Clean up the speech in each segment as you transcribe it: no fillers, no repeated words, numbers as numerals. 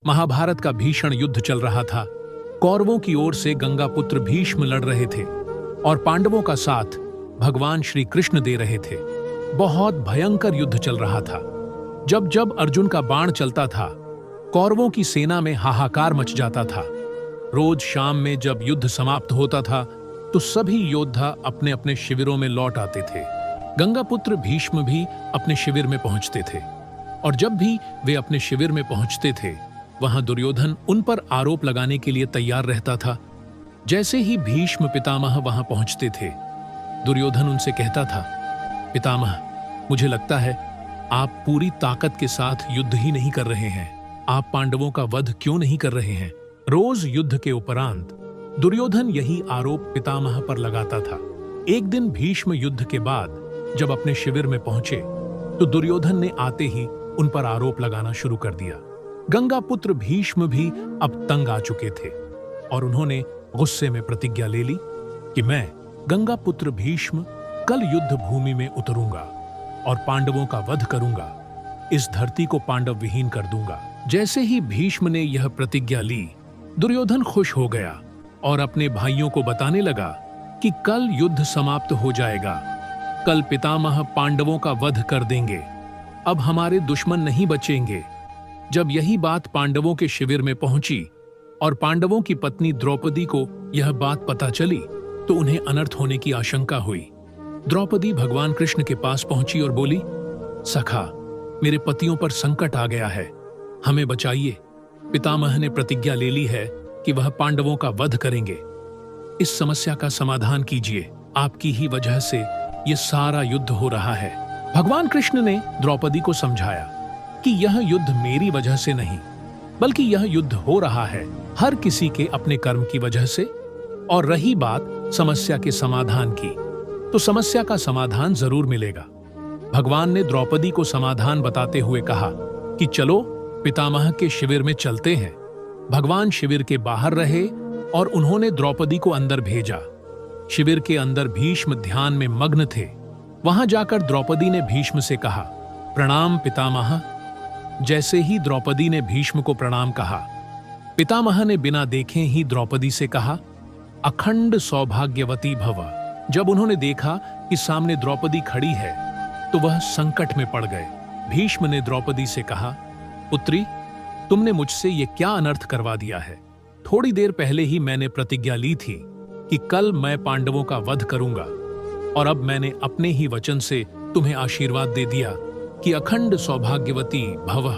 महाभारत का भीषण युद्ध चल रहा था। कौरवों की ओर से गंगापुत्र भीष्म लड़ रहे थे और पांडवों का साथ भगवान श्री कृष्ण दे रहे थे। बहुत भयंकर युद्ध चल रहा था। जब जब अर्जुन का बाण चलता था, कौरवों की सेना में हाहाकार मच जाता था। रोज शाम में जब युद्ध समाप्त होता था तो सभी योद्धा अपने अपने शिविरों में लौट आते थे। गंगापुत्र भीष्म भी अपने शिविर में पहुंचते थे और जब भी वे अपने शिविर में पहुंचते थे, वहां दुर्योधन उन पर आरोप लगाने के लिए तैयार रहता था। जैसे ही भीष्म पितामह वहां पहुंचते थे, दुर्योधन उनसे कहता था, पितामह, मुझे लगता है आप पूरी ताकत के साथ युद्ध ही नहीं कर रहे हैं। आप पांडवों का वध क्यों नहीं कर रहे हैं? रोज युद्ध के उपरांत दुर्योधन यही आरोप पितामह पर लगाता था। एक दिन भीष्म युद्ध के बाद जब अपने शिविर में पहुंचे तो दुर्योधन ने आते ही उन पर आरोप लगाना शुरू कर दिया। गंगापुत्र भीष्म भी अब तंग आ चुके थे और उन्होंने गुस्से में प्रतिज्ञा ले ली कि मैं गंगापुत्र भीष्म कल युद्ध भूमि में उतरूंगा और पांडवों का वध करूंगा। इस धरती को पांडव विहीन कर दूंगा। जैसे ही भीष्म ने यह प्रतिज्ञा ली, दुर्योधन खुश हो गया और अपने भाइयों को बताने लगा कि कल युद्ध समाप्त हो जाएगा। कल पितामह पांडवों का वध कर देंगे। अब हमारे दुश्मन नहीं बचेंगे। जब यही बात पांडवों के शिविर में पहुंची और पांडवों की पत्नी द्रौपदी को यह बात पता चली तो उन्हें अनर्थ होने की आशंका हुई। द्रौपदी भगवान कृष्ण के पास पहुंची और बोली, सखा, मेरे पतियों पर संकट आ गया है, हमें बचाइए। पितामह ने प्रतिज्ञा ले ली है कि वह पांडवों का वध करेंगे। इस समस्या का समाधान कीजिए। आपकी ही वजह से यह सारा युद्ध हो रहा है। भगवान कृष्ण ने द्रौपदी को समझाया कि यह युद्ध मेरी वजह से नहीं, बल्कि यह युद्ध हो रहा है हर किसी के अपने कर्म की वजह से। और रही बात समस्या के समाधान की, तो समस्या का समाधान जरूर मिलेगा। भगवान ने द्रौपदी को समाधान बताते हुए कहा कि चलो पितामह के शिविर में चलते हैं। भगवान शिविर के बाहर रहे और उन्होंने द्रौपदी को अंदर भेजा। शिविर के अंदर भीष्म ध्यान में मग्न थे। वहां जाकर द्रौपदी ने भीष्म से कहा, प्रणाम पितामह। जैसे ही द्रौपदी ने भीष्म को प्रणाम कहा, पितामह ने बिना देखे ही द्रौपदी से कहा, अखंड सौभाग्यवती भव। जब उन्होंने देखा कि सामने द्रौपदी खड़ी है तो वह संकट में पड़ गए। भीष्म ने द्रौपदी से कहा, पुत्री, तुमने मुझसे ये क्या अनर्थ करवा दिया है? थोड़ी देर पहले ही मैंने प्रतिज्ञा ली थी कि कल मैं पांडवों का वध करूंगा और अब मैंने अपने ही वचन से तुम्हें आशीर्वाद दे दिया कि अखंड सौभाग्यवती भव।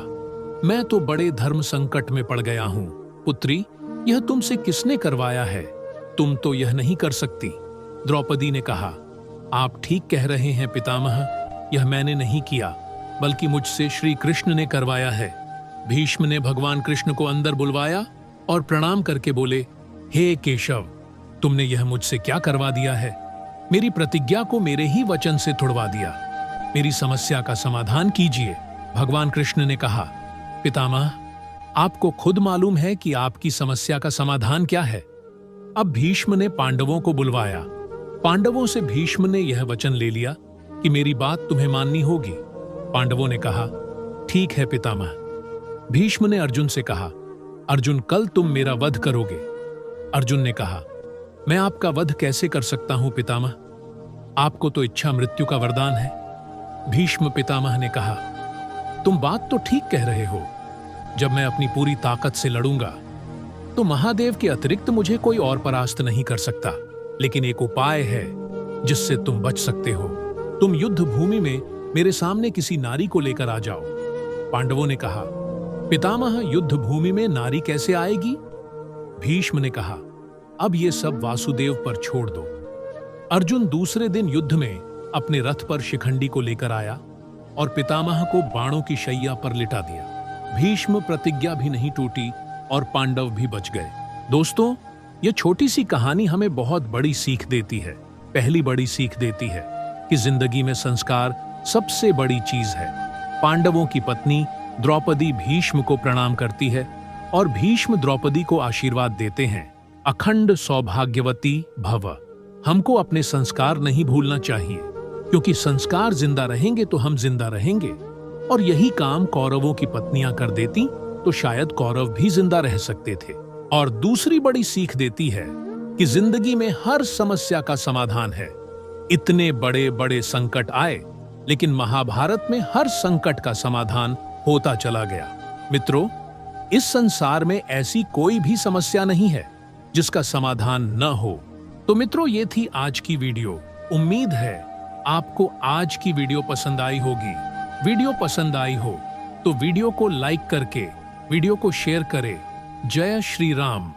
मैं तो बड़े धर्म संकट में पड़ गया हूं। पुत्री, यह तुमसे किसने करवाया है? तुम तो यह नहीं कर सकती। द्रौपदी ने कहा, आप ठीक कह रहे हैं पितामह, यह मैंने नहीं किया, बल्कि मुझसे श्री कृष्ण ने करवाया है। भीष्म ने भगवान कृष्ण को अंदर बुलवाया और प्रणाम करके बोले, हे केशव, तुमने यह मुझसे क्या करवा दिया है? मेरी प्रतिज्ञा को मेरे ही वचन से तुड़वा दिया। मेरी समस्या का समाधान कीजिए। भगवान कृष्ण ने कहा, पितामह, आपको खुद मालूम है कि आपकी समस्या का समाधान क्या है। अब भीष्म ने पांडवों को बुलवाया। पांडवों से भीष्म ने यह वचन ले लिया कि मेरी बात तुम्हें माननी होगी। पांडवों ने कहा, ठीक है पितामह। भीष्म ने अर्जुन से कहा, अर्जुन, कल तुम मेरा वध करोगे। अर्जुन ने कहा, मैं आपका वध कैसे कर सकता हूं पितामह? आपको तो इच्छा मृत्यु का वरदान है। भीष्म पितामह ने कहा, तुम बात तो ठीक कह रहे हो। जब मैं अपनी पूरी ताकत से लड़ूंगा तो महादेव के अतिरिक्त मुझे कोई और परास्त नहीं कर सकता। लेकिन एक उपाय है जिससे तुम बच सकते हो। तुम युद्ध भूमि में मेरे सामने किसी नारी को लेकर आ जाओ। पांडवों ने कहा, पितामह, युद्ध भूमि में नारी कैसे आएगी? भीष्म ने कहा, अब ये सब वासुदेव पर छोड़ दो। अर्जुन दूसरे दिन युद्ध में अपने रथ पर शिखंडी को लेकर आया और पितामह को बाणों की शैया पर लिटा दिया। भीष्म प्रतिज्ञा भी नहीं टूटी और पांडव भी बच गए। दोस्तों, यह छोटी सी कहानी हमें बहुत बड़ी सीख देती है। पहली बड़ी सीख देती है कि जिंदगी में संस्कार सबसे बड़ी चीज है। पांडवों की पत्नी द्रौपदी भीष्म को प्रणाम करती है और भीष्म द्रौपदी को आशीर्वाद देते हैं, अखंड सौभाग्यवती भव। हमको अपने संस्कार नहीं भूलना चाहिए, क्योंकि संस्कार जिंदा रहेंगे तो हम जिंदा रहेंगे। और यही काम कौरवों की पत्नियां कर देती तो शायद कौरव भी जिंदा रह सकते थे। और दूसरी बड़ी सीख देती है कि जिंदगी में हर समस्या का समाधान है। इतने बड़े बड़े संकट आए, लेकिन महाभारत में हर संकट का समाधान होता चला गया। मित्रों, इस संसार में ऐसी कोई भी समस्या नहीं है जिसका समाधान न हो। तो मित्रों, ये थी आज की वीडियो। उम्मीद है आपको आज की वीडियो पसंद आई होगी। वीडियो पसंद आई हो तो वीडियो को लाइक करके वीडियो को शेयर करें। जय श्री राम।